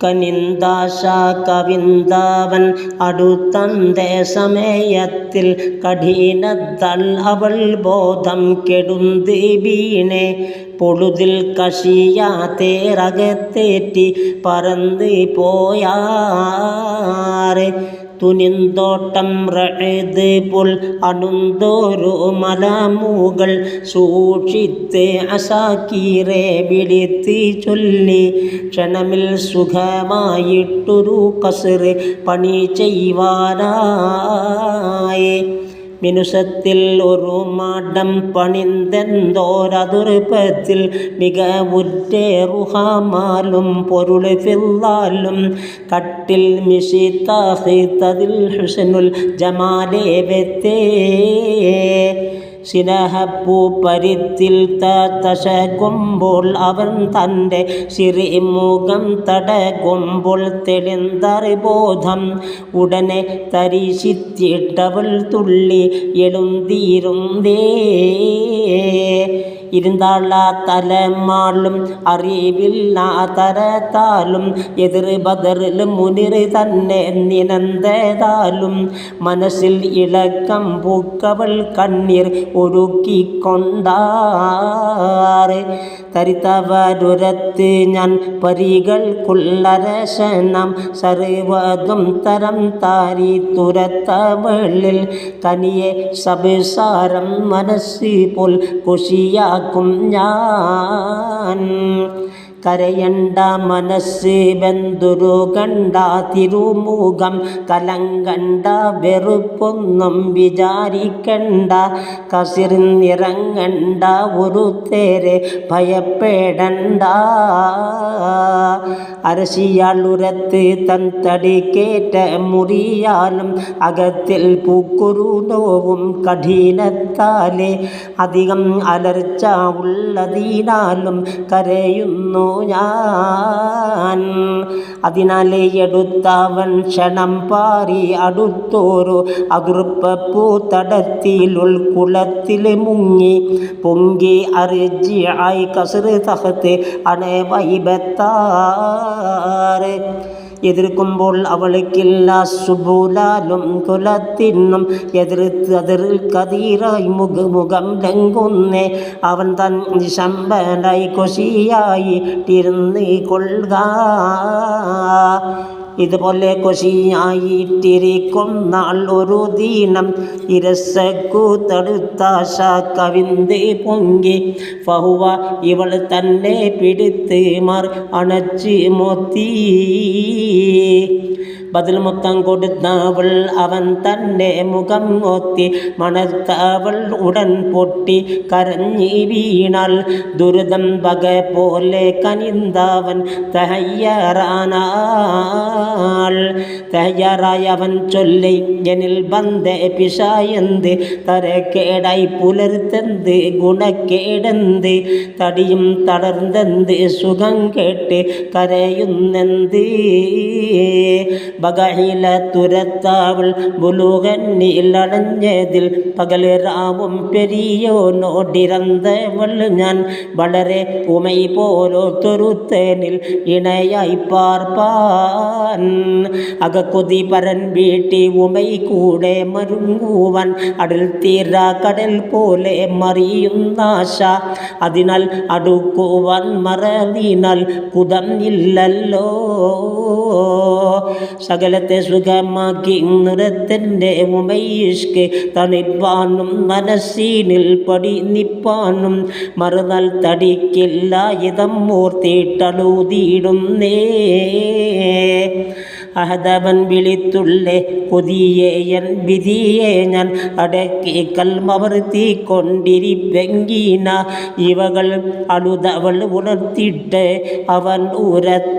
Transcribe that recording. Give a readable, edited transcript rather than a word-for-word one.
കനിന്ദാശ കവിന്ദാവൻ അടുത്തന്തേ സമയത്തിൽ കഠിനത്താൽ അവൾ ബോധം കെടുന്തി വീണേ. പൊഴുതിൽ കഷിയാത്തേറകത്തേറ്റി പറന്ന് പോയാറ്. തുനിന്തോട്ടം റഅദ് പുൽ അണുന്തോരു മലമുകൾ സൂക്ഷിത്ത് അസാക്കീറെ വിളിത്ത് ചൊല്ലി. ക്ഷണമിൽ സുഖമായിട്ടൊരു കസർ പണി ചെയ്യുവാനായി. മിനുസത്തിൽ ഒരു മാടം പണിന്തെന്തോരതുർപ്പത്തിൽ മികവുറ്റേറുഹമാലും പൊരുൾ ഫില്ലാലും കട്ടിൽ മിശിത്താഹിത്തതിൽ ഹുസ്നുൽ ജമാലേവത്തേ. സിനഹപ്പൂ പരിത്തിൽ തശകുമ്പോൾ അവൻ തൻ്റെ സിറിമുഖം തടകുമ്പോൾ തെളിന്തറിബോധം ഉടനെ തരിശിത്തിട്ടവൾ തുള്ളി എഴുന്തീരുന്തേ. ഇരുന്നാള തലമാളും അറിവില്ലാ തരത്താലും എതിർ ബദറിൽ മുനിർ തന്നെ നിനന്തേതാലും മനസ്സിൽ ഇളക്കം പൂക്കവൾ കണ്ണീർ ഒരുക്കിക്കൊണ്ടാറ്. തരിത്തവരുരത്ത് ഞാൻ പരികൾക്കുള്ളരശനം സർവതും തരം താരി തുരത്തവളിൽ കനിയെ സംസാരം മനസ്സ് പോൽ കുശിയാക്കും ഞാൻ. കരയണ്ട മനസ്സ് ബന്ധുരു കണ്ട തിരുമുഖം കലങ്കണ്ട വെറുപ്പൊന്നും വിചാരിക്കണ്ട. കസിർന്നിറങ്ങണ്ട ഒരു തേരെ ഭയപ്പെടണ്ട. അരശിയാളുരത്ത് തൻ തടിക്കേറ്റ മുറിയാലും അകത്തിൽ പൂക്കുരു നോവും കഠിനത്താലെ അധികം അലർച്ച ഉള്ളതിനാലും കരയുന്നു ഞാൻ. അതിനാലെ എടുത്തവൻ ക്ഷണം പാറി അടുത്തോരു അതിർപ്പൂ തടത്തിൽ ഉൾക്കുളത്തിൽ മുങ്ങി പൊങ്കി അറിജി ആയി കസർ തഹത്ത് അണവൈബത്താറ്. എതിർക്കുമ്പോൾ അവൾക്കില്ല സുബൂലാലും കുലത്തിനും എതിർത്ത് അതിൽ കതീറായി മുഖം ലംഘുന്നേ. അവൻ തൻ ശമ്പനായി കൊശിയായി തിരുന്ന് കൊള്ളുക. ഇതുപോലെ കൊശിയായിട്ടിരിക്കും നാൾ ഒരു ദീനം ഇരസക്കു തടുത്താശ കവിന്ത് പൊങ്കി. ഫഹുവ ഇവൾ തന്നെ പിടിത്ത് മാർ അണച്ച് മൊത്തി. ബദൽ മൊത്തം കൊടുത്തവൾ അവൻ തൻ്റെ മുഖം ഒത്തി മണത്തവൾ ഉടൻ പൊട്ടി കരഞ്ഞി വീണാൽ. ദുരിതം വക പോലെ കനിന്ദവൻ തയ്യാറാനാൾ. തയ്യാറായവൻ ചൊല്ലി എന്നിൽ ബന്ധ പിശായെന്ത് തരക്കേടായി പുലർത്തന്ത് ഗുണക്കേടെന്ത് തടിയും തളർന്നെന്ത് സുഖം കേട്ട് കരയുന്നെന്ത്. ബഗയില തുരത്താവൾ ബുലൂകന്നിലടഞ്ഞതിൽ പകലരാവും പെരിയോനോടിറന്തവൾ ഞാൻ. വളരെ ഉമൈ പോലൊരുത്തനിൽ ഇണയായി പാർപ്പാൻ അകക്കൊതി പരൻ വീട്ടി ഉമൈ കൂടെ മരുങ്ങുവാൻ. അടൽ തീര കടൽ പോലെ മറിയുന്നാശ അതിനാൽ അടുക്കുവാൻ മറവിനാൽ കുതം ഇല്ലല്ലോ. സകലത്തെ സുഖമാക്കി നിറത്തിൻ്റെ ഉമൈഷ്ക് തണിപ്പാനും മനസ്സിനിൽ പടി നിപ്പാനും മറുതൽ തടിക്കില്ല ഇതം മൂർത്തിട്ടളുതിയിടുന്നേ. അഹദവൻ വിളിത്തുള്ളേ കൊതിയേയൻ വിധിയെ ഞാൻ അടക്കി കൽമവർത്തിക്കൊണ്ടിരിപ്പെങ്കീന. ഇവകൾ അളുതവൾ ഉണർത്തിട്ട് അവൻ ഉരത്താറ്.